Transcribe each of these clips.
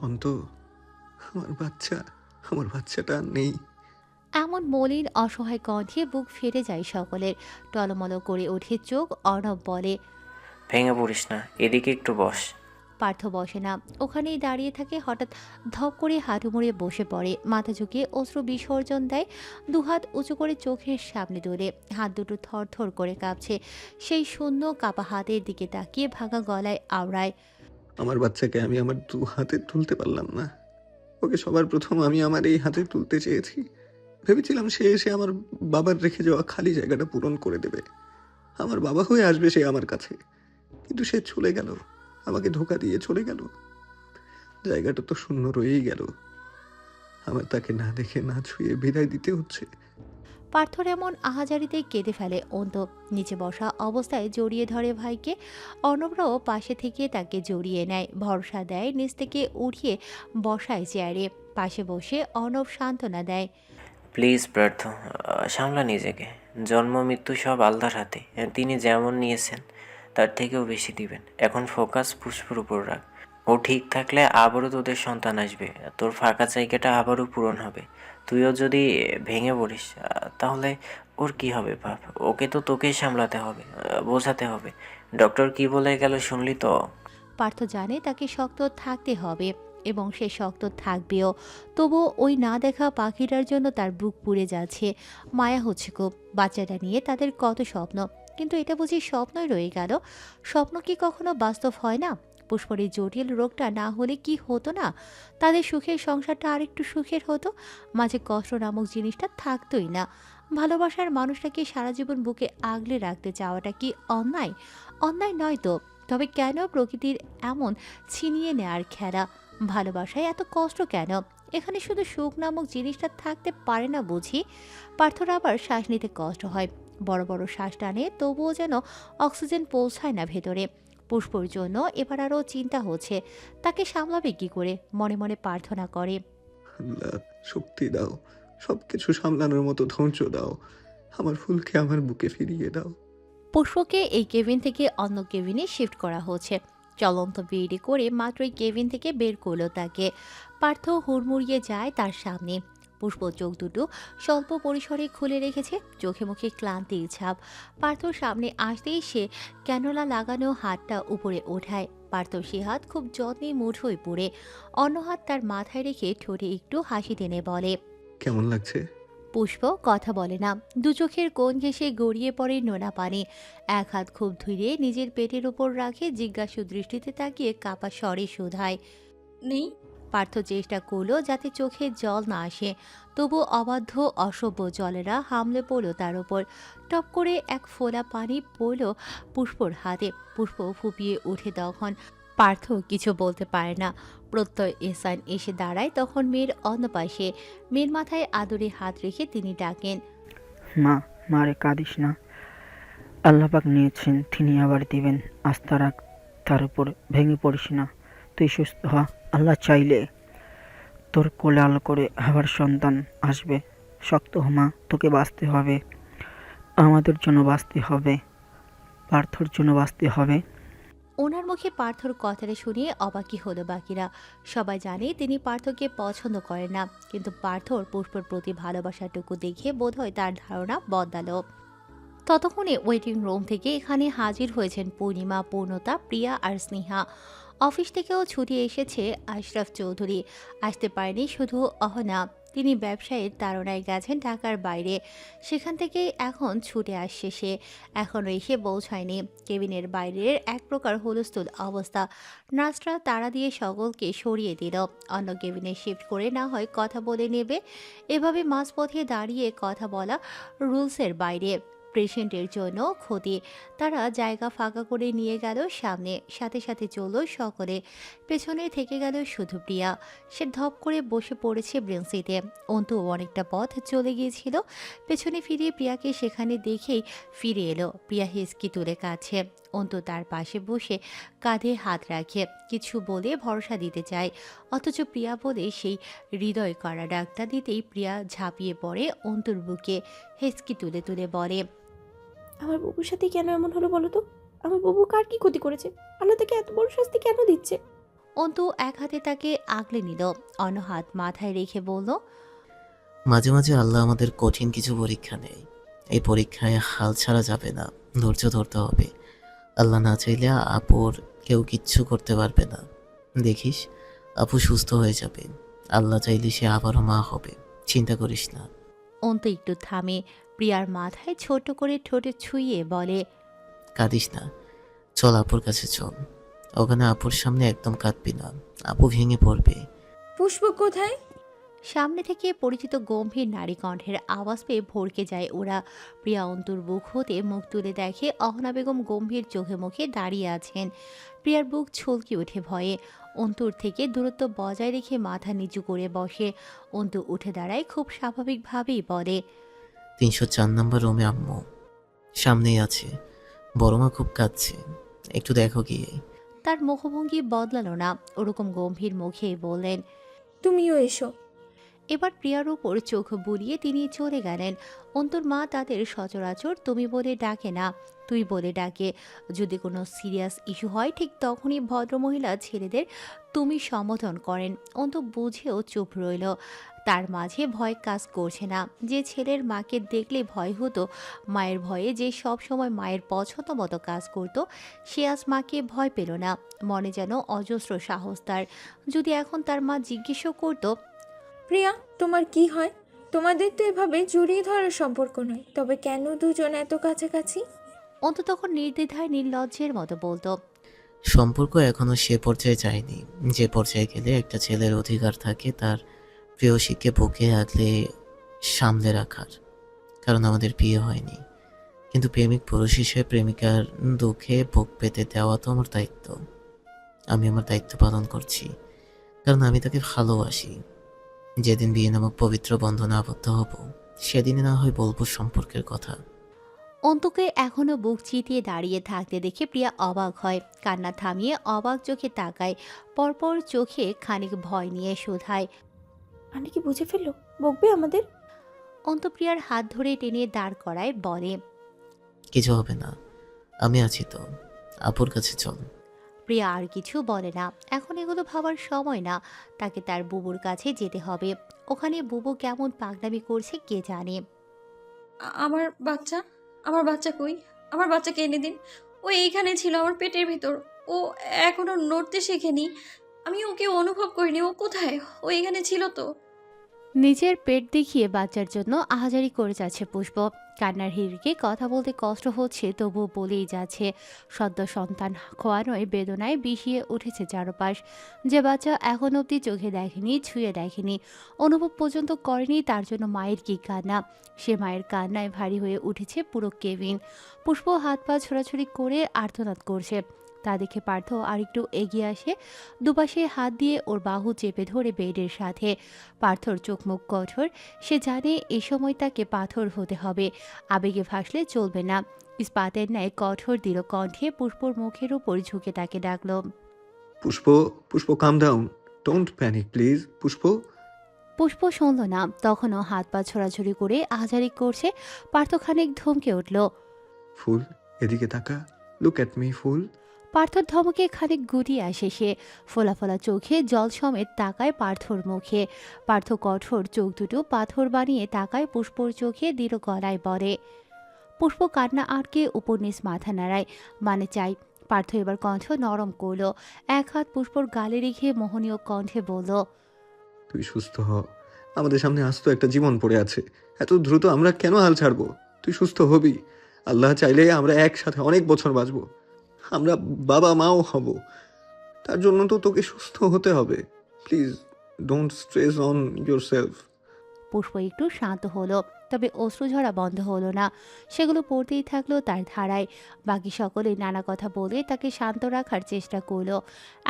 অন্ত, আমার বাচ্চা, আমার বাচ্চাটা আর নেই। এমন মলিন অসহায় কণ্ঠে বুক ফেটে যায় সকলের। টলমল করে ওঠে চোখ। অর্ণব বলে, ভেঙে পড়িস না, এদিকে একটু বস। পার্থ বসে না, ওখানেই দাঁড়িয়ে থাকে। হঠাৎ ধপ করে হাঁটু মুড়ে বসে পড়ে, মাথা ঝুঁকিয়ে অশ্রু বিসর্জন দেয়। দুহাত উঁচু করে চোখের সামনে তোলে, হাত দুটো থরথর করে কাঁপছে। সেই শূন্য কাপা হাতের দিকে তাকিয়ে ভাঙা গলায় আওড়ায়, আমার বাচ্চাকে আমি আমার দু হাতে তুলতে পারলাম না। ওকে সবার প্রথম আমি আমার এই হাতে তুলতে চেয়েছি। ভেবেছিলাম সে এসে আমার বাবার রেখে যাওয়া খালি জায়গাটা পূরণ করে দেবে। আমার বাবা হয়ে আসবে সে আমার কাছে। কিন্তু সে চলে গেল, আমাকে ধোঁকা দিয়ে চলে গেল। জায়গাটা তো শূন্য রয়েই গেল। আমার তাকে না দেখে না ছুঁয়ে বিদায় দিতে হচ্ছে। পার্থর এমন আহাজারিতে কেঁদে ফেলে অন্ত। নিচে বসা অবস্থায় জড়িয়ে ধরে ভাইকে। অর্ণবরাও পাশে থেকে তাকে জড়িয়ে নেয়, ভরসা দেয়, নিচ থেকে উঠিয়ে বসায় চেয়ারে। পাশে বসে অর্ণব সান্ত্বনা দেয়, প্লিজ পার্থ, সামলা নিজেকে। জন্ম মৃত্যু সব আল্লাহর হাতে। তিনি যেমন নিয়েছেন তার থেকেও বেশি দিবেন। এখন ফোকাস পুষ্পর উপর রাখ। ও ঠিক থাকলে আবারও তোদের সন্তান আসবে, তোর ফাঁকা জায়গাটা আবারও পূরণ হবে। তুইও যদি ভেঙে পড়িস, তাহলে ওর কি হবে ভাব। ওকে তো তোকেই সামলাতে হবে, বোঝাতে হবে। ডক্টর কি বলে গেল শুনলি তো? পার্থ জানে তাকে শক্ত থাকতে হবে এবং সে শক্ত থাকবেও। তবুও ওই না দেখা পাখিটার জন্য তার বুক পুড়ে যাচ্ছে। মায়া হচ্ছে খুব। বাচ্চাটা নিয়ে তাদের কত স্বপ্ন, কিন্তু এটা বুঝি স্বপ্নই রয়ে গেল। স্বপ্ন কি কখনো বাস্তব হয় না? পুষ্পর এই জটিল রোগটা না হলে কি হতো না? তাদের সুখের সংসারটা আরেকটু সুখের হতো। মাঝে কষ্ট নামক জিনিসটা থাকতোই না। ভালোবাসার মানুষটাকে সারা জীবন বুকে আগলে রাখতে চাওয়াটা কি অন্যায়? অন্যায় নয় তো। তবে কেন প্রকৃতির এমন ছিনিয়ে নেয়ার খেলা? ভালোবাসায় এত কষ্ট কেন? এখানে শুধু সুখ নামক জিনিসটা থাকতে পারে না বুঝি? পার্থর আবার শ্বাস নিতে কষ্ট হয়। বড় বড় শ্বাস টানে, তবুও যেন অক্সিজেন পৌঁছায় না ভেতরে। পুষ্পর জন্য এবার আরও চিন্তা হচ্ছে, তাকে সামলাবে কি করে। মনে মনে প্রার্থনা করে, আল্লাহ, শক্তি দাও, সবকিছু সামলানোর মতো ধৈর্য দাও। আমার ফুলকে আমার বুকে ফিরিয়ে দাও। পুষ্পকে এই কেবিন থেকে অন্য কেবিনে শিফট করা হচ্ছে। চলন্ত বিড়ি করে মাত্রই কেবিন থেকে বের করলো তাকে। পার্থ হুড়মুড়িয়ে যায় তার সামনে। পুষ্প চোখ দুটো স্বল্প পরিসরে খুলে রেখেছে, চোখে মুখে ক্লান্তির ছাপ। পার্থর সামনে আসতেই সে ক্যানোলা লাগানো হাতটা উপরে ওঠায়। পার্থ সে হাত খুব যত্নে মুঠোয় পুড়ে। অন্য হাত তার মাথায় রেখে ঠোঁটে একটু হাসি টেনে বলে, কেমন লাগছে? পুষ্প কথা বলে না। দু চোখের কোণ ঘেঁষে গড়িয়ে পড়ে নোনা পানি। এক হাত খুব ধীরে নিজের পেটের উপর রাখে, জিজ্ঞাসু দৃষ্টিতে তাকিয়ে কাপা স্বরে শোধায়, নেই। পার্থ চেষ্টা করলো যাতে চোখে জল না আসে, তবু অবাধ্য অসভ্য জলেরা হামলে পড়ল তার উপর। টপ করে এক ফোঁটা পানি পড়ল পুষ্পর হাতে। পুষ্প ফুপিয়ে উঠে তখন। পার্থ কিছু বলতে পারে না। প্রত্যয় এসান এসে দাঁড়ায় তখন মেয়ের অন্য পাশে। মেয়ের মাথায় আদরে হাত রেখে তিনি ডাকেন, মা, মারে কাঁদিস না। আল্লাহ পাক নিয়েছেন, তিনি আবার দিবেন। আস্থা রাখ তার উপর, ভেঙে পড়িস না। তুই সুস্থ হ। আল্লাহ চাইলে তোর কোলে আলো করে আবার সন্তান আসবে। শক্ত হ মা, তোকে বাঁচতে হবে, আমাদের জন্য বাঁচতে হবে, পার্থর জন্য বাঁচতে হবে। ওনার মুখে পার্থর কথাটা শুনিয়ে অবাকই হলো বাকিরা। সবাই জানে তিনি পার্থকে পছন্দ করেন না, কিন্তু পার্থর পুষ্পর প্রতি ভালোবাসাটুকু দেখে বোধহয় তার ধারণা বদলালো। ততক্ষণে ওয়েটিং রুম থেকে এখানে হাজির হয়েছেন পূর্ণিমা, পূর্ণতা, প্রিয়া আর স্নেহা। অফিস থেকেও ছুটি এসেছে আশরাফ চৌধুরী। আসতে পারেনি শুধু অহনা, তিনি ব্যবসায়ের তাড়নায় গেছেন ঢাকার বাইরে। সেখান থেকেই এখন ছুটে আসছে সে। এখনও এসে পৌঁছায়নি। কেবিনের বাইরের এক প্রকার হুলস্থুল অবস্থা। নার্সরা তাড়া দিয়ে সকলকে সরিয়ে দিল। অন্য কেবিনে শিফট করে না হয় কথা বলে নেবে। এভাবে মাঝপথে দাঁড়িয়ে কথা বলা রুলসের বাইরে। পেশেন্টের জন্য ক্ষতি। তারা জায়গা ফাঁকা করে নিয়ে গেল সামনে, সাথে সাথে চলল সকলে। পেছনে থেকে গেল শুধু প্রিয়া। সে ধপ করে বসে পড়েছে বেঞ্চিতে। অন্তু অনেকটা পথ চলে গিয়েছিল। পেছনে ফিরে প্রিয়াকে সেখানে দেখেই ফিরে এলো। প্রিয়া হিসকি তুলে কাছে। অন্তু তার পাশে বসে কাঁধে হাত রাখে, কিছু বলে ভরসা দিতে চায়। অথচ প্রিয়া বলে সেই হৃদয় করা ডাকটা দিতেই প্রিয়া ঝাঁপিয়ে পড়ে অন্তুর বুকে। হেসকি তুলে তুলে বলে, আমার বুবুর সাথে কেন এমন হলো বলো তো? আমার বুবু কার কি ক্ষতি করেছে? আল্লাহ তাকে এত বড় শাস্তি কেন দিচ্ছে? অন্তু এক হাতে তাকে আগলে নিল, অন্য হাত মাথায় রেখে বলল, মাঝে মাঝে আল্লাহ আমাদের কঠিন কিছু পরীক্ষা নেয়। এই পরীক্ষায় হাল ছাড়া যাবে না, ধৈর্য ধরতে হবে। আল্লাহ না চাইলে আপুর কেউ কিচ্ছু করতে পারবে না। দেখিস, আপু সুস্থ হয়ে যাবে। আল্লাহ চাইলে সে আবারও মা হবে, চিন্তা করিস না। অন্তু একটু থামে, প্রিয়ার মাথায় ছোট করে ঠোঁটে ছুঁয়ে বলে, কাঁদিস না, চল আপুর কাছে চল। ওখানে আপুর সামনে একদম কাঁদবি না, আপু ভেঙে পড়বে। পুষ্প কোথায়? সামনে থেকে পরিচিত গম্ভীর নারী কণ্ঠের আওয়াজ পেয়ে ভড়কে যায় ওরা। প্রিয়া অন্তুর বুক হতে মুখ তুলে দেখে অহনা বেগম গম্ভীর চোখে মুখে দাঁড়িয়ে আছেন। প্রিয়ার বুক ছলকে ওঠে ভয়ে, অন্তুর থেকে দূরত্ব বজায় রেখে মাথা নিচু করে বসে। অন্তু উঠে দাঁড়ায়, খুব স্বাভাবিকভাবেই বলে, 304 নম্বর রুমে আম্মু সামনেই আছে। বড়মা খুব কাঁদছে, একটু দেখো গিয়ে। তার মুখভঙ্গি বদলালো না, ওরকম গম্ভীর মুখে বললেন। তুমিও এসো। এবার প্রিয়ার উপর চোখ বুলিয়ে তিনি চলে গেলেন। অন্তুর মা তাদের সচরাচর তুমি বলে ডাকে না, তুই বলে ডাকে। যদি কোনো সিরিয়াস ইস্যু হয় ঠিক তখনই ভদ্রমহিলা ছেলেদের তুমি সম্বোধন করেন। অন্তু বুঝেও চুপ রইল। তার মাঝে ভয় কাজ করছে না। যে ছেলের মাকে দেখলে ভয় হতো, মায়ের ভয়ে যে সব সময় মায়ের পছন্দ মতো কাজ করত, সে আজ মাকে ভয় পেল না। মনে যেন অজস্র সাহস তার। যদি এখন তার মা জিজ্ঞেসও করতো, প্রিয়া, তোমার কি হয়? তোমাদের তো এভাবে জড়িয়ে ধরার সম্পর্ক নয়, তবে কেন দুজন এত কাছাকাছি? অন্তু তখন নির্দ্বিধায় নির্লজ্জের মতো বলতো, সম্পর্ক এখনো সে পর্যায়ে যায়নি যে পর্যায়ে গেলে একটা ছেলের অধিকার থাকে তার প্রেয়সীকে বুকে আগলে সামলে রাখার। কারণ আমাদের বিয়ে হয়নি, কিন্তু প্রেমিক পুরুষ হিসেবে প্রেমিকার দুঃখে বুক পেতে দেওয়া তো আমার দায়িত্ব। আমি আমার দায়িত্ব পালন করছি, কারণ আমি তাকে ভালোবাসি। যেদিন বিয়ে নামক পবিত্র বন্ধনে আবদ্ধ হব, সেদিনে না হয় বলবো সম্পর্কের কথা। অন্তুকে এখনো বুক চিতিয়ে দাঁড়িয়ে থাকতে দেখে প্রিয়া অবাক হয়, কান্না থামিয়ে অবাক চোখে তাকায়, পরপর চোখে খানিক ভয় নিয়ে শোধায়। আন্টি কি বুঝে ফেললো? বকবে আমাদের? অন্তু প্রিয়ার হাত ধরে টেনে দাঁড় করায়, বলে, কিছু হবে না, আমি আছি তো, আপুর কাছে চল। প্রিয়া আর কিছু বলে না। এখন এগুলো ভাবার সময় না, তাকে তার বুবুর কাছে যেতে হবে। ওখানে বুবু কেমন পাগলামি করছে কে জানে। আমার বাচ্চা, আমার বাচ্চা কই? আমার বাচ্চাকে এনে দিন। ও এইখানে ছিল আমার পেটের ভিতর। ও এখনো নড়তে শেখেনি। আমি ওকে অনুভব করিনি। ও কোথায়? ও এখানে ছিল তো। নিজের পেট দেখিয়ে বাচ্চার জন্য আহাজারি করে যাচ্ছে পুষ্প। কান্নার হিড়কে কথা বলতে কষ্ট হচ্ছে, তবুও বলেই যাচ্ছে। সদ্য সন্তান খোয়ানোয় বেদনায় বিষিয়ে উঠেছে চারপাশ। যে বাচ্চা এখন অবধি চোখে দেখেনি, ছুঁয়ে দেখেনি, অনুভব পর্যন্ত করেনি, তার জন্য মায়ের কি কান্না। সে মায়ের কান্নায় ভারী হয়ে উঠেছে পুরো কেবিন। পুষ্প হাত পা ছোড়াছুড়ি করে আর্তনাদ করছে। তা দেখে পার্থ আরেকটু এগিয়ে আসে, দুপাশে হাত দিয়ে ওর বাহু চেপে ধরে বেডের সাথে। পার্থর চোখ মুখ কঠোর, সে জানে এ সময় তাকে পাথর হতে হবে, আবেগে ভাসলে চলবে না। ইস্পাতের ন্যায় কঠোর দৃঢ় কণ্ঠে পুষ্পর মুখের উপর ঝুঁকে তাকে ডাকল। পুষ্প, পুষ্প, কাম ডাউন, ডোন্ট প্যানিক প্লিজ। পুষ্প। পুষ্প শুনল না, তখনও হাত পা ছোড়াছুড়ি করে আহাজারি করছে। পার্থ খানিক ধমকে উঠল। ফুল, এদিকে তাকা, লুক অ্যাট মি ফুল। পার্থর ধমকে খানিক গুটিয়ে আসে সে, ফোলা ফোলা চোখে জল সমেত তাকায় পার্থর মুখে। পার্থ কঠোর চোখ দুটো পাথর বানিয়ে তাকায় পুষ্পর চোখে, দৃঢ় গলায় বলে। পুষ্প কান্না আটকে উপর নিচ মাথা নাড়ায়, মানে চাই। পার্থ এবার কণ্ঠ নরম করল, এক হাত পুষ্পর গালে রেখে মোহনীয় কণ্ঠে বলল, তুই সুস্থ হ, আমাদের সামনে আস্ত একটা জীবন পড়ে আছে। এত দ্রুত আমরা কেন হাল ছাড়বো? তুই সুস্থ হবি। আল্লাহ চাইলে আমরা একসাথে অনেক বছর বাঁচবো। আমরা বাবা মাও হব। তার জন্য তো তোকে সুস্থ হতে হবে। Please don't stress on your সেলফ। পুষ্প একটু শান্ত হলো, তবে অশ্রুঝরা বন্ধ হলো না, সেগুলো পড়তেই থাকলো তার ধারায়। বাকি সকলে নানা কথা বলে তাকে শান্ত রাখার চেষ্টা করলো।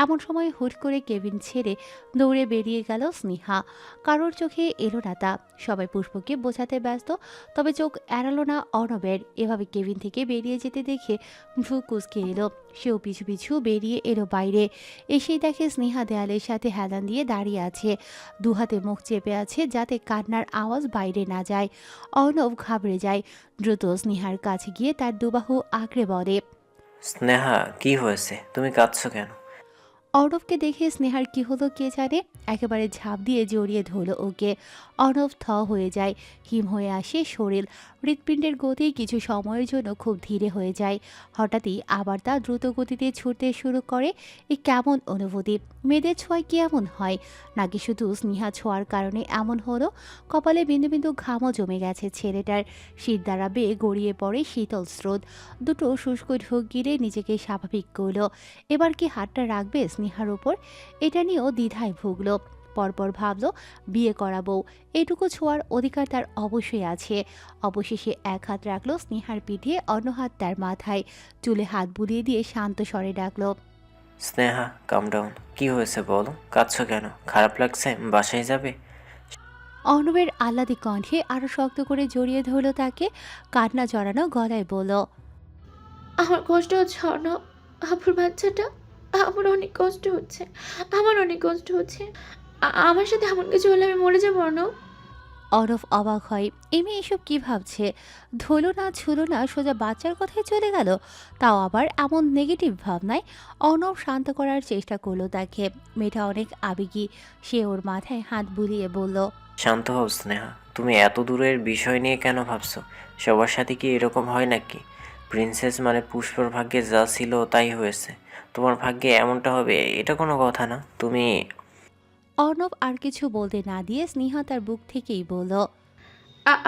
এমন সময় হুট করে কেবিন ছেড়ে দৌড়ে বেরিয়ে গেল স্নেহা। কারোর চোখে এলো না তা, সবাই পুষ্পকে বোঝাতে ব্যস্ত, তবে চোখ এড়ালো না অর্ণবের। এভাবে কেবিন থেকে বেরিয়ে যেতে দেখে ভ্রু কুঁচকে এলো, সেও পিছু পিছু বেরিয়ে এলো বাইরে। এসেই দেখে স্নেহা দেয়ালের সাথে হেলান দিয়ে দাঁড়িয়ে আছে, দুহাতে মুখ চেপে আছে যাতে কান্নার আওয়াজ বাইরে না যায়। অর্ণব ঘাবড়ে যায়, দ্রুত স্নেহার কাছে গিয়ে তার দুবাহু আঁকড়ে বলে। স্নেহা, কি হয়েছে? তুমি কাঁদছো কেন? অর্ণবকে দেখে স্নেহার কি হলো কে জানে, একেবারে ঝাঁপ দিয়ে জড়িয়ে ধরল ওকে। অর্ণব থ হয়ে যায়, হিম হয়ে আসে শরীর, হৃৎপিণ্ডের গতি কিছু সময়ের জন্য খুব ধীরে হয়ে যায়। হঠাৎই আবার তা দ্রুত গতিতে ছুটতে শুরু করে। এই কেমন অনুভূতি? মেয়েদের ছোঁয়ায় কি এমন হয়, নাকি শুধু স্নেহা ছোঁয়ার কারণে এমন হলো? কপালে বিন্দু বিন্দু ঘামও জমে গেছে ছেলেটার, শীত দ্বারা বেয়ে গড়িয়ে পড়ে শীতল স্রোত। দুটো শুষ্ক ঢোক গিলে নিজেকে স্বাভাবিক করল। এবার কি হাতটা রাখবে স্নেহার উপর? এটা নিয়েও দ্বিধায় ভুগল। পরপর ভাবল বিয়ে করাবো, এটুকু ছোঁয়ার অধিকার তার অবশ্যই আছে। অবশেষে এক হাত রাখলো স্নেহার পিঠে, অন্য হাত তার মাথায়, চুলে হাত বুলিয়ে দিয়ে শান্ত স্বরে ডাকলো, স্নেহা, কাম ডাউন। কি হয়েছে বলো? কাঁদছো কেন? খারাপ লাগছে? বাসায় যাবে? অর্ণবের আহ্লাদী কণ্ঠে আরো শক্ত করে জড়িয়ে ধরল তাকে, কান্না জড়ানো গলায় বলল, আমার কষ্ট হচ্ছে অর্ণব, আপুর বাচ্চাটা, আমার অনেক কষ্ট হচ্ছে, আমার অনেক কষ্ট হচ্ছে। আমার সাথে এমন কিছু হলে আমি মরে যাবো অর্ণব। অরফ অবাক হয়, এই মেয়ে এসব কি ভাবছে? ধুলো না ছুলো না, সোজা বাচ্চার কথায় চলে গেল, তাও আবার এমন নেগেটিভ ভাবনায়। অর্ণব শান্ত করার চেষ্টা করলো তাকে। মেয়েটা অনেক আবেগী, সে ওর মাথায় হাত বুলিয়ে বলল, শান্ত হও স্নেহা। তুমি এত দূরের বিষয় নিয়ে কেন ভাবছো? সবার সাথে কি এরকম হয় নাকি? প্রিন্সেস মানে পুষ্পর ভাগ্যে যা ছিল তাই হয়েছে। তোমার ভাগ্যে এমনটা হবে এটা কোনো কথা না। তুমি অর্ণব আর কিছু বলতে না দিয়ে স্নেহা তার বুক থেকেই বলল,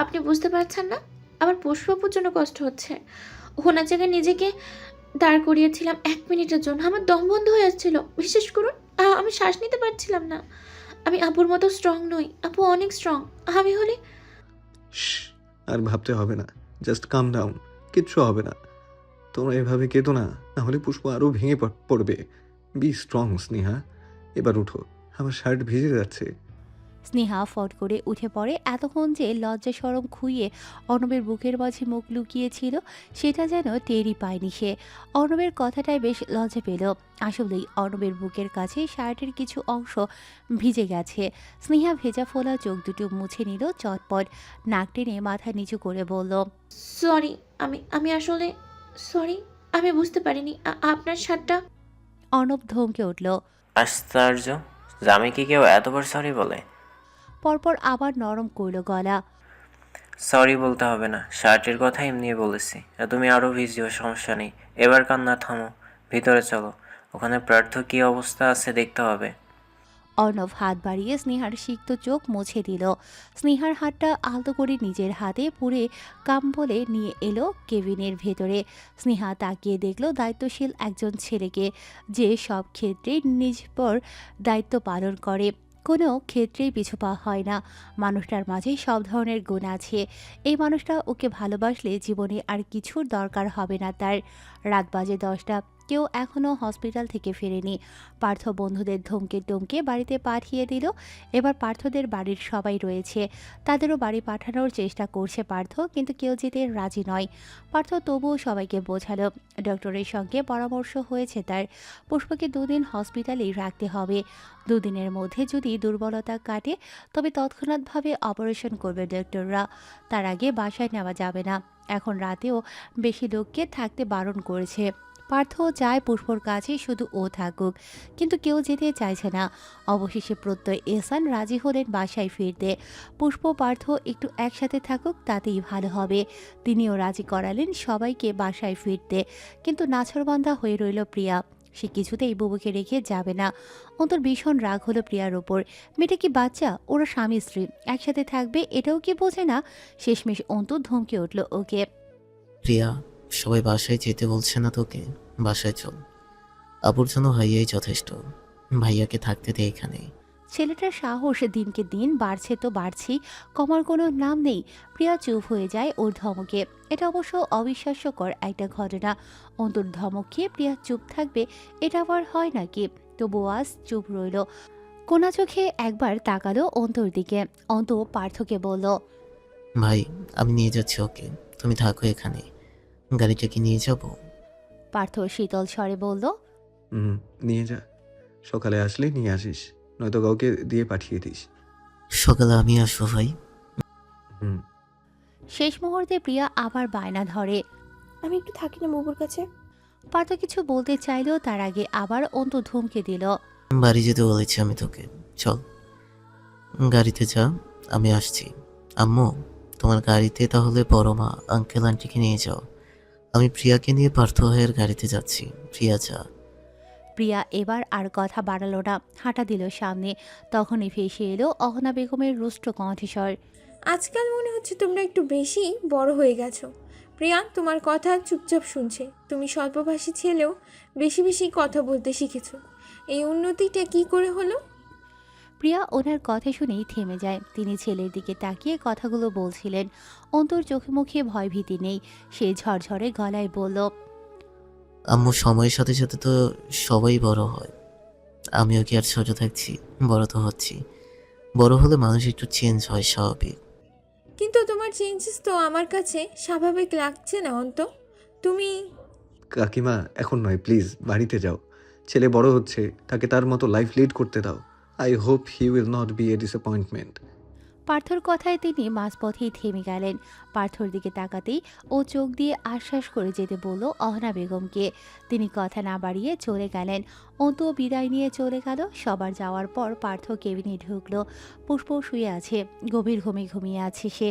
আপনি বুঝতে পারছেন না, আমার পুষ্পাপুর জন্য কষ্ট হচ্ছে। ওনার জায়গায় নিজেকে দাঁড় করিয়েছিলাম 1 মিনিটের জন্য, আমার দম বন্ধ হয়ে যাচ্ছিল, বিশ্বাস করুন। আমি শ্বাস নিতে পারছিলাম না। আমি আপুর মতো স্ট্রং নই, আপু অনেক স্ট্রং। আমি হলে শ্, আর ভাবতে হবে না, জাস্ট কাম ডাউন, কিচ্ছু হবে না। তোমরা এভাবে কেঁদো না, নাহলে পুষ্প আরও ভেঙে পড়বে। বি স্ট্রং স্নেহা, এবার উঠো, আমার শার্ট ভিজে যাচ্ছে। স্নেহা ফট করে উঠে পড়ে। এতক্ষণ যে লজ্জা সরম খুইয়ে অর্ণবের বুকের মাঝে মুখ লুকিয়েছিল, সেটা যেন টেরই পায়নি সে। অর্ণবের কথাটাই বেশ লজ্জা পেল। আসলেই অর্ণবের বুকের কাছে শার্টের কিছু অংশ ভিজে গেছে। স্নেহা ভেজা ফোলা চোখ দুটো মুছে নিল চটপট, নাক টেনে মাথা নিচু করে বলল, সরি, আমি আসলে সরি, আমি বুঝতে পারিনি আপনার শার্টটা। অর্ণব ধমকে উঠল। আশ্চর্য, জামে কি কেউ এতবার সরি বলে? পরপর আবার নরম করল গলা। সরি বলতে হবে না, শার্টের কথা এমনি বলেছি। আর তুমি আরও ভিজিও, সমস্যা নেই। এবার কান্না থামো, ভিতরে চলো। ওখানে প্রার্থ কী অবস্থা আছে দেখতে হবে। অর্ণব হাত বাড়িয়ে স্নেহার সিক্ত চোখ মুছে দিল। স্নেহার হাতটা আলতো করে নিজের হাতে পুরে কাম্বলে নিয়ে এলো কেবিনের ভেতরে। স্নেহা তাকিয়ে দেখল দায়িত্বশীল একজন ছেলেকে, যে সব ক্ষেত্রেই নিজপর দায়িত্ব পালন করে, কোনো ক্ষেত্রেই পিছুপা হয় না। মানুষটার মাঝে সব ধরনের গুণ আছে। এই মানুষটা ওকে ভালোবাসলে জীবনে আর কিছুর দরকার হবে না তার। রাত বাজে 10টা, কেউ এখনও হসপিটাল থেকে ফেরেনি। পার্থ বন্ধুদের ধমকে টমকে বাড়িতে পাঠিয়ে দিল। এবার পার্থদের বাড়ির সবাই রয়েছে, তাদেরও বাড়ি পাঠানোর চেষ্টা করছে পার্থ, কিন্তু কেউ যেতে রাজি নয়। পার্থ তবুও সবাইকে বোঝালো, ডক্টরের সঙ্গে পরামর্শ হয়েছে তার, পুষ্পকে 2 দিন হসপিটালেই রাখতে হবে। 2 দিনের মধ্যে যদি দুর্বলতা কাটে তবে তৎক্ষণাৎভাবে অপারেশন করবে ডক্টররা, তার আগে বাসায় নেওয়া যাবে না। এখন রাতেও বেশি লোককে থাকতে বারণ করেছে। পার্থ চায় পুষ্পর কাছে শুধু ও থাকুক, কিন্তু কেউ যেতে চাইছে না। অবশেষে প্রত্যয় এহসান রাজি হলেন বাসায় ফিরতে। পুষ্প পার্থ একটু একসাথে থাকুক, তাতেই ভালো হবে। তিনিও রাজি করালেন সবাইকে বাসায় ফিরতে, কিন্তু নাছরবান্ধা হয়ে রইল প্রিয়া। সে কিছুতেই বুবুকে রেখে যাবে না। অন্তর ভীষণ রাগ হলো প্রিয়ার ওপর। মেয়েটা কি বাচ্চা? ওরা স্বামী স্ত্রী একসাথে থাকবে, এটাও কি বোঝে না? শেষমেশ অন্তর ধমকে উঠল ওকে। প্রিয়া, সবাই বাসায় যেতে বলছে না তোকে? বাসায় চল, আপুর জন্য ভাইয়াই যথেষ্ট। ভাইয়াকে থাকতে দে এখানে। ছেলেটার সাহস দিনকে দিন বাড়ছে তো বাড়ছেই, কমার কোনো নাম নেই। প্রিয়া চুপ হয়ে যায় ওর ধমকে। এটা অবশ্য অবিশ্বাস্যকর একটা ঘটনা। অন্তর ধমক খেয়ে প্রিয়া চুপ থাকবে, এটা আবার হয় নাকি? তবু আজ চুপ রইল। কোনা চোখে একবার তাকালো অন্তর দিকে। অন্ত পার্থকে বলল, ভাই, আমি নিয়ে যাচ্ছি ওকে, তুমি থাকো এখানে। গাড়িটা কি নিয়ে যাব? পার্থ শীতল স্বরে বলল, নিয়ে যা, সকালে আসলে নিয়ে আসিস, নয়তো কাউকে দিয়ে পাঠিয়ে দিস। সকালে আমি আসবো ভাই। হুম। শেষ মুহূর্তে প্রিয়া আবার বায়না ধরে। আমি একটু থাকি না বুবুর কাছে। পার্থ কিছু বলতে চাইলেও তার আগে আবার অন্তু ধমকে দিল। বাড়ি যেতে বলেছি আমি তোকে, চল গাড়িতে যা, আমি আসছি। আম্মু, তোমার গাড়িতে তাহলে বড় মা আঙ্কেল আন্টিকে নিয়ে যাও, আমি প্রিয়াকে নিয়ে পার্থ ভাইয়ের গাড়িতে যাচ্ছি। প্রিয়া যা। প্রিয়া এবার আর কথা বাড়ালো না, হাঁটা দিল সামনে। তখনই ভেসে এলো অহনা বেগমের রুষ্ট কণ্ঠস্বর। আজকাল মনে হচ্ছে তোমরা একটু বেশি বড় হয়ে গেছো। প্রিয়া তোমার কথা চুপচাপ শুনছে। তুমি স্বল্পভাষী ছেলেও বেশি বেশি কথা বলতে শিখেছো। এই উন্নতিটা কি করে হলো? প্রিয়া ওনার কথা শুনেই থেমে যায়। তিনি ছেলের দিকে তাকিয়ে কথাগুলো বলছিলেন। অন্তর চোখে মুখে ভয় ভীতি নেই। সে ঝরঝরে গলায় বলল, আম্মু, সময়ের সাথে সাথে তো সবাই বড় হয়, আমিও কি আর ছোট থাকছি? বড় তো হচ্ছি। বড় হলে মানুষ একটু চেঞ্জ হয়, স্বাভাবিক। কিন্তু তোমার চেঞ্জেস তো আমার কাছে স্বাভাবিক লাগছে না অন্ত। তুমি কাকিমা, এখন নয় প্লিজ, বাড়িতে যাও। ছেলে বড় হচ্ছে, তাকে তার মতো লাইফ লিড করতে দাও। I hope he will not be a disappointment. পার্থর কথায় তিনি মাঝপথেই থেমে গেলেন। পার্থর দিকে তাকাতেই ও চোখ দিয়ে আশ্বাস করে যেতে বলল অহনা বেগমকে। তিনি কথা না বাড়িয়ে চলে গেলেন। অন্তু বিদায় নিয়ে চলে গেল। সবার যাওয়ার পর পার্থ কেবিনে ঢুকলো। পুষ্প শুয়ে আছে, গভীর ঘুমে ঘুমিয়ে আছে সে।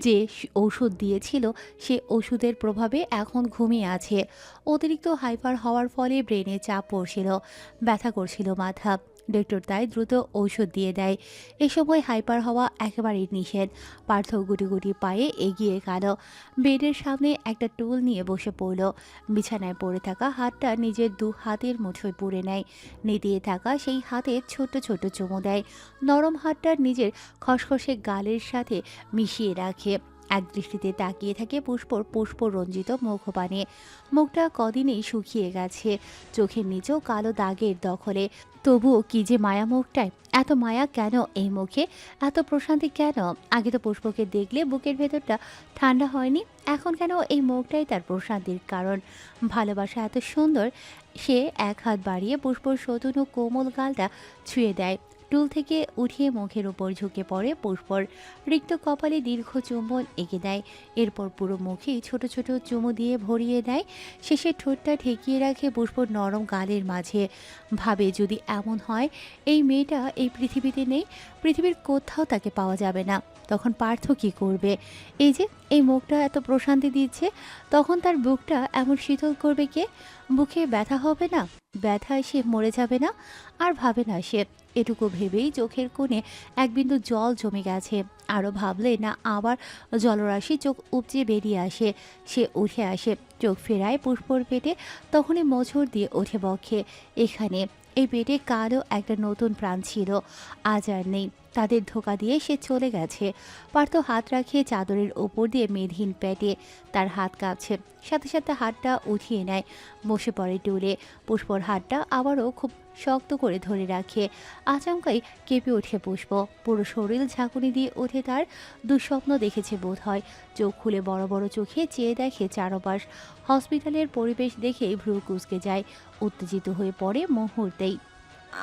যে ওষুধ দিয়েছিল সে ওষুধের প্রভাবে এখন ঘুমিয়ে আছে। অতিরিক্ত হাইপার হওয়ার ফলে ব্রেনে চাপ পড়ছিল, ব্যথা করছিল মাথা। ডক্টর তাই দ্রুত ঔষধ দিয়ে দেয়। এ সময় হাইপার হওয়া একেবারেই নিষেধ। পার্থ গুটি গুটি পায়ে এগিয়ে গেল। বেডের সামনে একটা টুল নিয়ে বসে পড়ল। বিছানায় পড়ে থাকা হাতটা নিজের দু হাতের মুঠোয় পুরে নেয়। নেতিয়ে থাকা সেই হাতে ছোট ছোট চুমু দেয়। নরম হাতটা নিজের খসখসে গালের সাথে মিশিয়ে রাখে। এক দৃষ্টিতে তাকিয়ে থাকে পুষ্পরঞ্জিত মুখপানে। মুখটা কদিনেই শুকিয়ে গেছে, চোখের নিচেও কালো দাগের দখলে। তবুও কি যে মায়া মুখটায়, এত মায়া কেন এই মুখে, এত প্রশান্তি কেন? আগে তো পুষ্পকে দেখলে বুকের ভেতরটা ঠান্ডা হয়নি, এখন কেন এই মুখটাই তার প্রশান্তির কারণ? ভালোবাসা এত সুন্দর। সে এক হাত বাড়িয়ে পুষ্পর সতন ও কোমল গালটা ছুঁয়ে দেয়। টুল থেকে উঠিয়ে মুখের উপর ঝুঁকে পড়ে পুষ্পর। রিক্ত কপালে দীর্ঘ চুম্বন এঁকে দেয়। এরপর পুরো মুখেই ছোট ছোট চুমু দিয়ে ভরিয়ে দেয়। শেষে ঠোঁটটা ঠেকিয়ে রাখে পুষ্পর নরম গালের মাঝে। ভাবে যদি এমন হয় এই মেয়েটা এই পৃথিবীতে নেই, পৃথিবীর কোথাও তাকে পাওয়া যাবে না, তখন পার্থ কী করবে? এই যে এই মুখটা এত প্রশান্তি দিচ্ছে, তখন তার বুকটা এমন শীতল করবে কে? বুকে ব্যথা হবে না? ব্যথায় সে মরে যাবে না? আর ভাবে না সে। এটুকু ভেবেই চোখের কোণে এক বিন্দু জল জমে গেছে। আরও ভাবলে না আবার জলরাশি চোখ উপচে বেরিয়ে আসে। সে উঠে আসে, চোখ ফেরায় পুষ্পর পেটে। তখনই মোচড় দিয়ে ওঠে বক্ষে। এখানে এই পেটে কারও একটা নতুন প্রাণ ছিল, আজ আর নেই। তাদের ধোকা দিয়ে সে চলে গেছে। পার্থ হাত রাখিয়ে চাদরের ওপর দিয়ে মেদহীন পেটে। তার হাত কাঁপছে, সাথে সাথে হাতটা উঠিয়ে নেয়, বসে পড়ে টুলে। পুষ্পর হাতটা আবারও খুব শক্ত করে ধরে রাখে। আচমকাই কেঁপে ওঠে পুষ্প। পুরো শরীর ঝাঁকুনি দিয়ে ওঠে তার। দুঃস্বপ্ন দেখেছে বোধ হয়। চোখ খুলে বড় বড় চোখে চেয়ে দেখে চারপাশ। হসপিটালের পরিবেশ দেখে ভ্রু কুঁচকে যায়। উত্তেজিত হয়ে পড়ে মুহূর্তেই।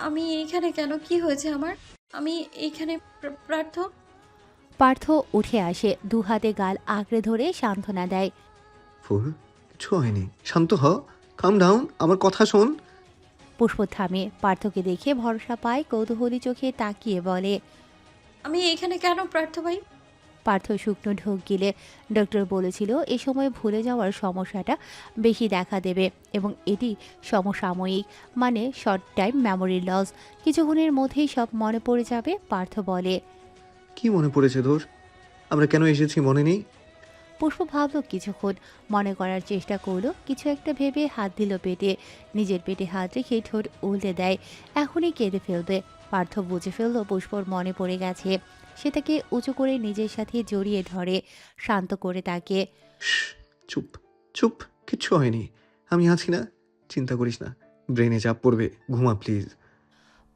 আমি এইখানে কেন? কি হয়েছে আমার? আমি এইখানে প্রার্থ। পার্থ উঠে আসে, দু হাতে গাল আঁকড়ে ধরে সান্ত্বনা দেয়। ফুল, কিছু হয়নি, শান্ত হ, কাম ডাউন, আমার কথা শোন। পুষ্প থামে, পার্থকে দেখে ভরসা পায়, কৌতূহলী চোখে তাকিয়ে বলে, আমি এইখানে কেন প্রার্থ ভাই? পার্থ শুকনো ঢোক গিলে। ডক্টর বলেছিল এ সময় ভুলে যাওয়ার সমস্যাটা বেশি দেখা দেবে এবং এটি সমসাময়িক, মানে শর্ট টাইম মেমোরি লস। কিছুক্ষণের মধ্যেই সব মনে পড়ে যাবে। পার্থ বলে, কি মনে পড়েছে তোর? আমরা কেন এসেছি মনে নেই? পুষ্প ভাবল কিছুক্ষণ, মনে করার চেষ্টা করলো। কিছু একটা ভেবে হাত দিল পেটে। নিজের পেটে হাত রেখে ঠোঁট উল্টে দেয়। এখনই কেঁদে ফেলবে। পার্থ বুঝে ফেললো পুষ্পর মনে পড়ে গেছে। সে তাকে উঁচু করে নিজের সাথে জড়িয়ে ধরে, শান্ত করে তাকে। শ্, চুপ চুপ, কিচ্ছু হয়নি, আমি আছি না, চিন্তা করিস না। ব্রেনে চাপ পড়বে, ঘুমা প্লিজ।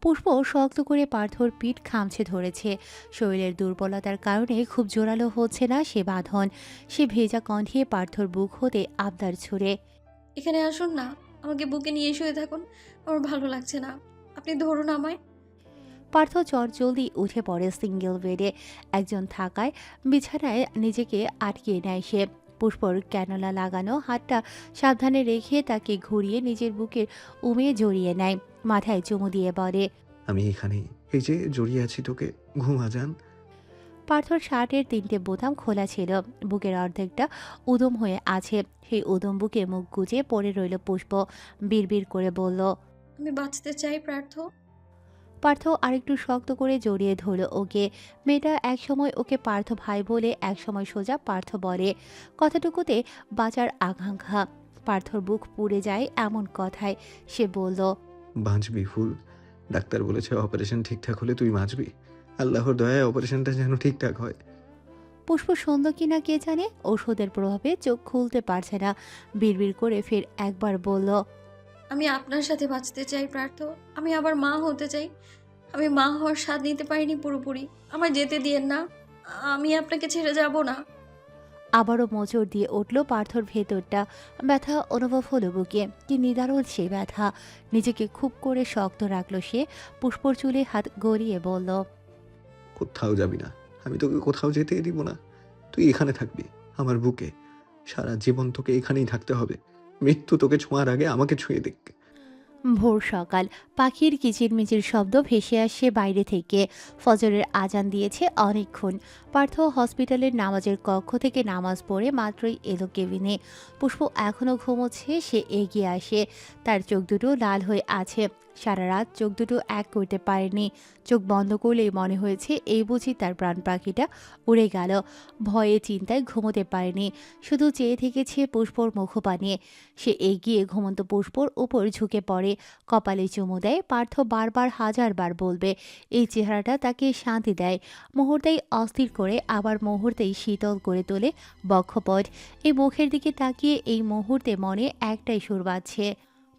পুষ্প শক্ত করে পার্থর পিঠ খামছে ধরেছে। শরীরের দুর্বলতার কারণে খুব জোরালো হচ্ছে না সে বাঁধন। সে ভেজা কণ্ঠে পার্থর বুক হতে আবদার ছুড়ে, এখানে আসুন না, আমাকে বুকে নিয়ে শুয়ে থাকুন, আমার ভালো লাগছে না, আপনি ধরুন আমায়। পার্থ চটজলদি উঠে পড়ে সিঙ্গেল বেডে। একজন থাকায় বিছানায় নিজেকে আটকিয়ে নেয় সে। পুষ্পর ক্যানোলা লাগানো হাতটা সাবধানে রেখে তাকে ঘুরিয়ে নিজের বুকের জড়িয়ে নেয়, মাথায় চুমু দিয়ে বলে, আমি এখানে, এই যে জড়িয়ে আছি তোকে, ঘুমা যান। পার্থর শার্টের 3টে বোতাম খোলা ছিল, বুকের অর্ধেকটা উদম হয়ে আছে। সেই উদম বুকে মুখ গুজে পড়ে রইল পুষ্প। বিড়বিড় করে বলল, আমি বাঁচতে চাই পার্থ। পার্থ আরেকটু শক্ত করে জড়িয়ে ধরল ওকে। মেয়েটা একসময় ওকে পার্থ ভাই বলে, একসময় সোজা পার্থ বলে। কথাটুকুতে বাঁচার আকাঙ্ক্ষা। পার্থর বুক পুড়ে যায় এমন কথায়। সে বলল, বাঁচবি ফুল, ডাক্তার বলেছে অপারেশন ঠিকঠাক হলে তুই বাঁচবি। আল্লাহর দয়ায় অপারেশনটা যেন ঠিকঠাক হয়। পুষ্প সুন্দর কিনা কে জানে, ওষুধের প্রভাবে চোখ খুলতে পারছে না। বিড়বিড় করে ফের একবার বলল, আমি আপনার সাথে বাঁচতে চাই পার্থ। আমি আবার মা হতে চাই। আমি মা হওয়ার স্বাদ নিতে পারিনি পুরোপুরি। আমার যেতে দিয়েন না। আমি আপনাকে ছেড়ে যাব না। আবারও মোচড় দিয়ে উঠল পার্থর ভেতরটা। ব্যথা অনুভব হলো বুকে। কি নিদারুণ সেই ব্যথা। নিজেকে খুব করে শক্ত রাখলো সে। পুষ্পর চুলে হাত গড়িয়ে বলল, কোথাও যাবি না, আমি তোকে কোথাও যেতে দিব না। তুই এখানে থাকবি, আমার বুকে। সারা জীবন তোকে এখানেই থাকতে হবে। মৃত্যু তোকে ছোঁয়ার আগে আমাকে ছুঁয়ে দেখ। ভোর সকাল। পাখির কিচিরমিচির শব্দ ভেসে আসছে বাইরে থেকে। ফজরের আজান দিয়েছে অনেকক্ষণ। পার্থ হসপিটালের নামাজের কক্ষ থেকে নামাজ পড়ে মাত্রই এলো কেবিনে। পুষ্প এখনও ঘুমোচ্ছে। সে এগিয়ে আসে। তার চোখ দুটো লাল হয়ে আছে। সারা রাত চোখ দুটো এক করতে পারেনি। চোখ বন্ধ করলেই মনে হয়েছে এই বুঝি তার প্রাণ পাখিটা উড়ে গেল। ভয়ে চিন্তায় ঘুমোতে পারেনি। শুধু চেয়ে থেকেছে পুষ্পর মুখপানে। সে এগিয়ে ঘুমন্ত পুষ্পর উপর ঝুঁকে পড়ে, কপালে চুমু দেয়। পার্থ বারবার হাজারবার বলবে, এই চেহারাটা তাকে শান্তি দেয়। মুহূর্তেই অস্থির করে, আবার মুহূর্তেই শীতল করে তোলে বক্ষপট। এই মুখের দিকে তাকিয়ে এই মুহূর্তে মনে একটাই সুর বাজছে।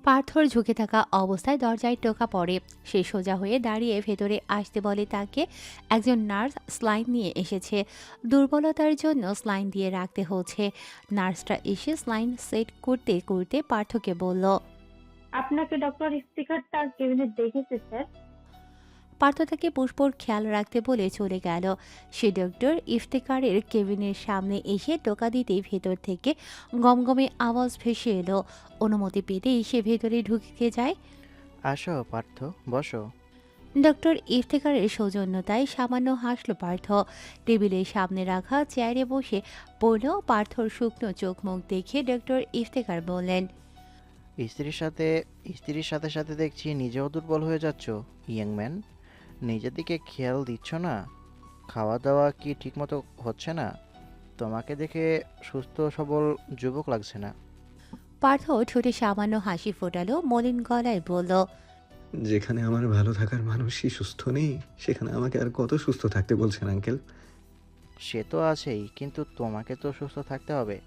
পার্থর ঝুঁকে থাকা অবস্থায় দরজায় টোকা পড়ে। সে সোজা হয়ে দাঁড়িয়ে ভেতরে আসতে বলে তাকে। একজন নার্স স্লাইন নিয়ে এসেছে। দুর্বলতার জন্য স্লাইন দিয়ে রাখতে হচ্ছে। নার্সটা এসে স্লাইন সেট করতে করতে পার্থকে বলল, আপনাকে ডক্টর ইফতিখার তার কেবিনে দেখেছে স্যার। পার্থ তাকে পুষ্পর খেয়াল রাখতে বলে চলে গেল। সে ডক্টর ইফতেকারের কেবিনের সামনে এসে টোকা দিতেই ভেতর থেকে গমগমে আওয়াজ ভেসে এলো। অনুমতি পেতেই সে ভেতরে ঢুকে যায়। আসো পার্থ, বসো। ডক্টর ইফতেখারের সৌজন্যতায় সামান্য হাসল পার্থ। টেবিলের সামনে রাখা চেয়ারে বসে পড়ল। পার্থর শুকনো চোখ মুখ দেখে ডক্টর ইফতেখার বললেন, স্ত্রীর সাথে সাথে দেখছি নিজেও দুর্বল হয়ে যাচ্ছ ইয়াং ম্যান। নিজের দিকে খেয়াল দিচ্ছ না? খাওয়া দাওয়া কি ঠিকমতো হচ্ছে না? তোমাকে দেখে সুস্থ সবল যুবক লাগছে না। পার্থ ঠোঁটে সামান্য হাসি ফোটালো, মলিন গলায় বলল, যেখানে আমার ভালো থাকার মানুষই সুস্থ নেই, সেখানে আমাকে আর কত সুস্থ থাকতে বলছেন আঙ্কেল? সে তো আছেই, কিন্তু তোমাকে তো সুস্থ থাকতে হবে।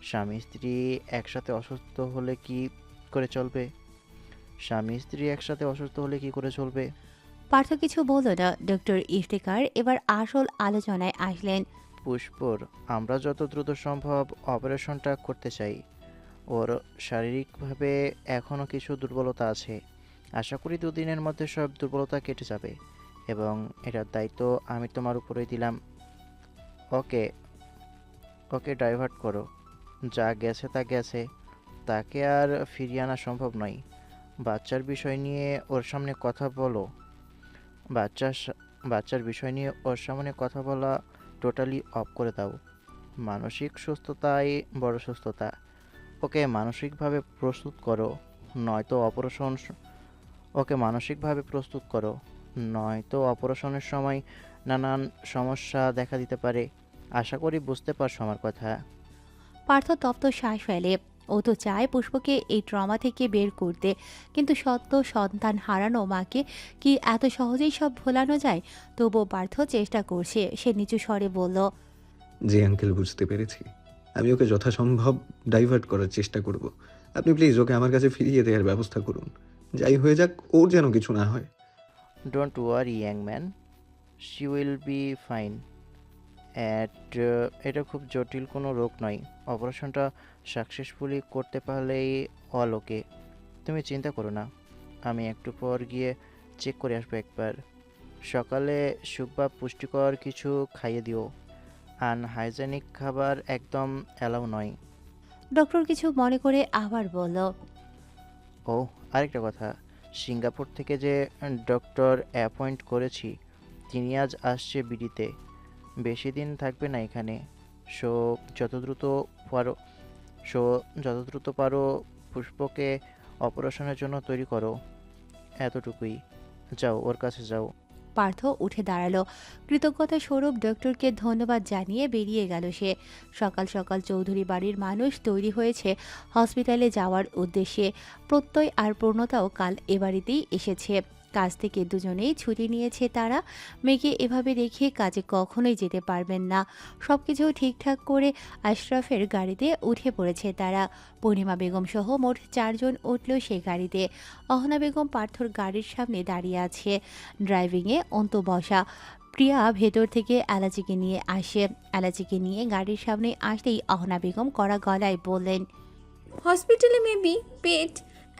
স্বামী স্ত্রী একসাথে অসুস্থ হলে কি করে চলবে? পার্থ কিছু বলল না। ডক্টর ইফতেখার এবার আসল আলোচনায় আসলেন। পুষ্পর, আমরা যত দ্রুত সম্ভব অপারেশনটা করতে চাই। ওর শারীরিকভাবে এখনও কিছু দুর্বলতা আছে। আশা করি দুদিনের মধ্যে সব দুর্বলতা কেটে যাবে, এবং এটার দায়িত্ব আমি তোমার উপরেই দিলাম। ওকে ওকে ডাইভার্ট করো। যা গেছে তা গেছে, তাকে আর ফিরিয়ে আনা সম্ভব নয়। বাচ্চার বিষয় নিয়ে ওর সামনে কথা বলো। বাচ্চার বিষয় নিয়ে ওর সামনে কথা বলা টোটালি অফ করে দাও। মানসিক সুস্থতাই বড় সুস্থতা। ওকে মানসিকভাবে প্রস্তুত করো, নয়তো অপারেশনের সময় নানান সমস্যা দেখা দিতে পারে। আশা করি বুঝতে পারছো আমার কথা। পার্থ তপ্ত শ্বাস ফেলে। ও তো চায় পুষ্পকে এই ট্রমা থেকে বের করতে, কিন্তু সদ্য সন্তান হারানো মাকে কি এত সহজেই সব ভোলানো যায়? তবুও পার্থ চেষ্টা করছে। সে নিচু স্বরে বলল, জি আঙ্কেল, বুঝতে পেরেছি। আমি ওকে যথাসম্ভব ডাইভার্ট করার চেষ্টা করব। আপনি প্লিজ ওকে আমার কাছে ফিরিয়ে দেওয়ার ব্যবস্থা করুন। যাই হয়ে যাক, ওর যেন কিছু না হয়। Don't worry young man, she will be fine. এটা খুব জটিল কোনো রোগ নয়। অপারেশনটা সাকসেসফুলি করতে পারলেই অল ওকে। তুমি চিন্তা করো না, আমি একটু পর গিয়ে চেক করে আসবো একবার। সকালে স্যুপ বা পুষ্টিকর কিছু খাইয়ে দিও। আনহাইজেনিক খাবার একদম অ্যালাউ নয়। ডক্টর কিছু মনে করে আবার বলল, ও আরেকটা কথা, সিঙ্গাপুর থেকে যে ডক্টর অ্যাপয়েন্ট করেছি তিনি আজ আসছে বিডিতে। বেশি দিন থাকবে না এখানে। সো যত দ্রুত পারো সো যত দ্রুত পারো পুষ্পকে অপারেশনের জন্য তৈরি করো। এতটুকুই। যাও, ওর কাছে যাও। পার্থ উঠে দাঁড়ালো। কৃতজ্ঞতা স্বরূপ ডক্টরকে ধন্যবাদ জানিয়ে বেরিয়ে গেল সে। সকাল সকাল চৌধুরী বাড়ির মানুষ তৈরি হয়েছে হসপিটালে যাওয়ার উদ্দেশ্যে। প্রত্যয় আর পূর্ণতাও কাল এ বাড়িতেই এসেছে। কাজ থেকে দুজনেই ছুটি নিয়েছে তারা। মেয়েকে এভাবে রেখে কাজে কখনোই যেতে পারবেন না। সব কিছু ঠিকঠাক করে আশরাফের গাড়িতে উঠে পড়েছে তারা। পূর্ণিমা বেগম সহ মোট 4 জন উঠল সে গাড়িতে। অহনা বেগম পার্থর গাড়ির সামনে দাঁড়িয়ে আছে, ড্রাইভিংয়ে অন্তু বসা। প্রিয়া ভেতর থেকে এলাচিকে নিয়ে আসে। এলাচিকে নিয়ে গাড়ির সামনে আসতেই অহনা বেগম কড়া গলায় বললেন, হসপিটালে মেবি পেট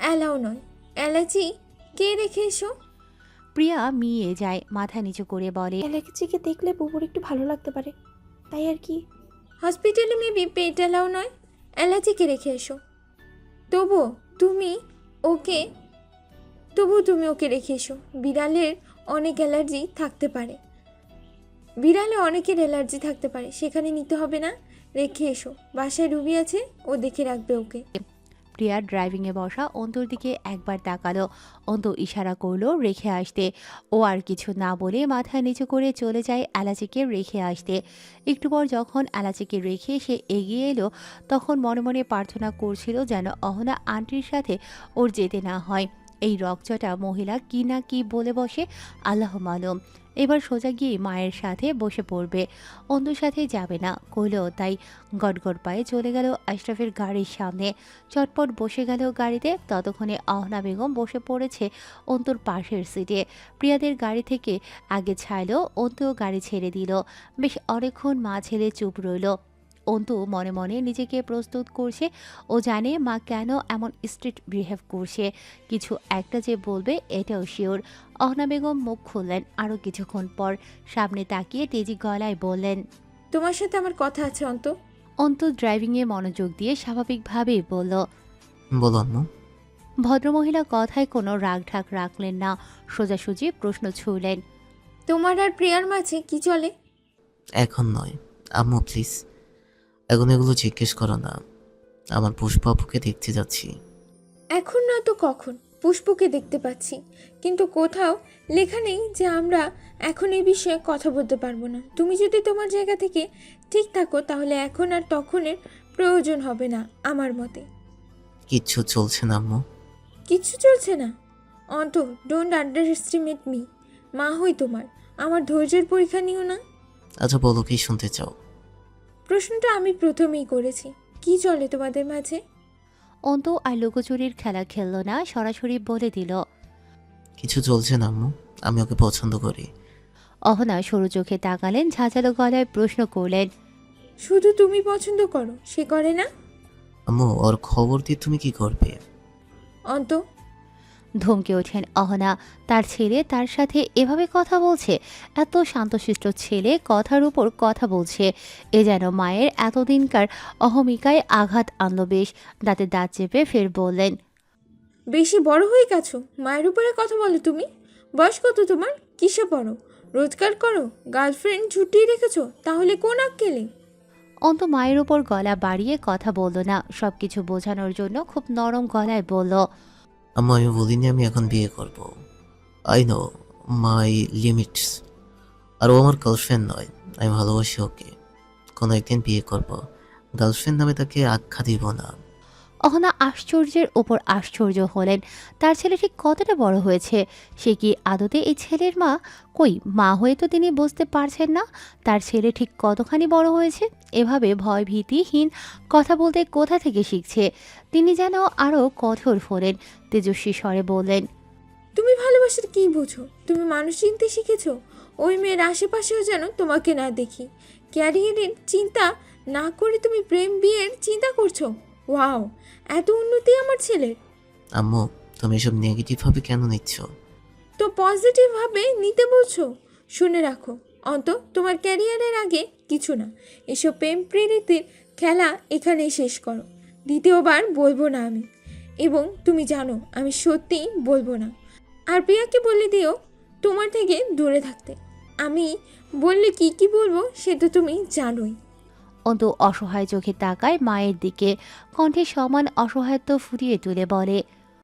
অ্যালাউ নয়। অ্যালার্জি কে রেখে এসো? প্রিয়া মিয়ে যায়, মাথা নিচু করে বলে, অ্যালার্জিকে দেখলে বুবুর একটু ভালো লাগতে পারে, তাই আর কি। হসপিটালে মেবি পেট অ্যালাউ নয়, অ্যালার্জিকে রেখে এসো। তবু তুমি ওকে রেখে এসো। বিড়ালের অনেক অ্যালার্জি থাকতে পারে। অনেকের অ্যালার্জি থাকতে পারে, সেখানে নিতে হবে না, রেখে এসো। বাসায় রুবি আছে, ও দেখে রাখবে ওকে। প্রিয়া ড্রাইভিংয়ে বসা অন্তুর দিকে একবার তাকালো। অন্তু ইশারা করলো রেখে আসতে। ও আর কিছু না বলে মাথা নিচু করে চলে যায় এলাচিকে রেখে আসতে। একটু পর যখন এলাচিকে রেখে সে এগিয়ে এলো, তখন মনে মনে প্রার্থনা করছিল যেন অহনা আন্টির সাথে ওর যেতে না হয়। এই রকচটা মহিলা কি না কি বলে বসে, আল্লাহ মালুম। এবার সোজা গিয়ে মায়ের সাথে বসে পড়বে, অন্তুর সাথে যাবে না কইলো। তাই গটগট পায়ে চলে গেল আশরাফের গাড়ির সামনে। চটপট বসে গেল গাড়িতে। ততক্ষণে অহনা বেগম বসে পড়েছে অন্তুর পাশের সিটে। প্রিয়াদের গাড়ি থেকে আগে ছাড়লো, অন্তুও গাড়ি ছেড়ে দিল। বেশ অনেকক্ষণ মা ছেলে চুপ রইল। অন্তু মনে মনে নিজেকে প্রস্তুত করছে। ও জানে মা কেন এমন স্ট্রিক্ট বিহেভ করছে। কিছু একটা যে বলবে এটাও শিওর। অহনা বেগম মুখ খুললেন আরও কিছুক্ষণ পর। সামনে তাকিয়ে তেজি গলায় বললেন, তোমার সাথে আমার কথা আছে অন্ত। অন্তু ড্রাইভিংয়ে মনোযোগ দিয়ে স্বাভাবিকভাবেই বলল। বলো আম্মু। ভদ্রমহিলা কথায় কোনো রাগঢাক রাখলেন না, সোজাসুজি প্রশ্ন ছুড়লেন, তোমার আর প্রিয়ার মাঝে কি চলে? এখন নয় আম্মু, প্লিজ এখন এগুলো জিজ্ঞেস করো না। আমার পুষ্প আপুকে দেখতে যাচ্ছি। এখন না তো কখন? পুষ্পকে দেখতে পাচ্ছি, কিন্তু কোথাও লেখা নেই যে আমরা এখন এই বিষয়ে কথা বলতে পারবো না। তুমি যদি তোমার জায়গা থেকে ঠিক থাকো তাহলে এখন আর তখনের প্রয়োজন হবে না আমার মতে। কিচ্ছু চলছে না আম্মু। কিচ্ছু চলছে না? অন্ত, ডোন্ট আন্ডার এস্টিমেট মি। মা হই তোমার, আমার ধৈর্যের পরীক্ষা নিও না। আচ্ছা বলো, কি শুনতে চাও? প্রশ্নটা আমি প্রথমেই করেছি, কি চলে তোমাদের মাঝে? অন্তু আর লুকোচুরির খেলা খেলল না, সরাসরি বলে দিল, কিছু চলছে না আম্মু, আমি ওকে পছন্দ করি। অহনা সরু চোখে তাকালেন, ঝাঁঝালো গলায় প্রশ্ন করলেন, শুধু তুমি পছন্দ করো, সে করে না? আম্মু ওর খবর দিয়ে তুমি কি করবে? অন্ত, ধমকে ওঠেন অহনা। তার ছেলে তার সাথে এভাবে কথা বলছে। এত শান্তশিষ্ট ছেলে কথার উপর কথা বলছে। এ যেন মায়ের এতদিনকার অহমিকায় আঘাত আনল বেশ। দাঁতে দাঁত চেপে ফের বললেন, বেশি বড় হয়ে গেছো, মায়ের উপরে কথা বলো তুমি? বয়স কত তোমার? কিসে পড়ো? রোজগার করো? গার্লফ্রেন্ড ছুটিয়ে রেখেছো? তাহলে কোন আক্কেলে? অন্ত মায়ের উপর গলা বাড়িয়ে কথা বলল না, সবকিছু বোঝানোর জন্য খুব নরম গলায় বলল, আম্মু আমি বলিনি আমি এখন বিয়ে করব। I know my limits. আর ও আমার গার্লফ্রেন্ড নয়, আমি ভালোবাসি ওকে। কোনো একদিন বিয়ে করব, গার্লফ্রেন্ড নামে তাকে আখ্যা দিব না। অহনা আশ্চর্যের উপর আশ্চর্য হলেন। তার ছেলে ঠিক কতটা বড় হয়েছে? সে কি আদতে এই ছেলের মা? কই, মা হয়ে তো তিনি বুঝতে পারছেন না তার ছেলে ঠিক কতখানি বড় হয়েছে। এভাবে ভয় ভীতিহীন কথা বলতে কোথা থেকে শিখছে? তিনি যেন আরও কঠোর হলেন, তেজস্বী স্বরে বললেন, তুমি ভালোবাসার কি বুঝো? তুমি মানুষ চিনতে শিখেছো? ওই মেয়ের আশেপাশেও যেন তোমাকে না দেখি। ক্যারিয়ারের চিন্তা না করে তুমি প্রেম বিয়ের চিন্তা করছো? ওয়াও, এত উন্নতি আমার ছেলের। আম্মু তুমি এসব নেগেটিভভাবে কেন নিচ্ছ? তো পজিটিভভাবে নিতে বলছো? শুনে রাখো, অন্ত তোমার ক্যারিয়ারের আগে কিছু না। এসব প্রেম প্রীতির খেলা এখানেই শেষ করো। দ্বিতীয়বার বলবো না আমি, এবং তুমি জানো আমি সত্যিই বলবো না। আর প্রিয়াকে বলে দিও তোমার থেকে দূরে থাকতে। আমি বললে কি কি বলবো সে তো তুমি জানোই। অন্তু অসহায় চোখে তাকায় মায়ের দিকে, কণ্ঠে সমান অসহায়ত্ব ফুটিয়ে তুলে বলে,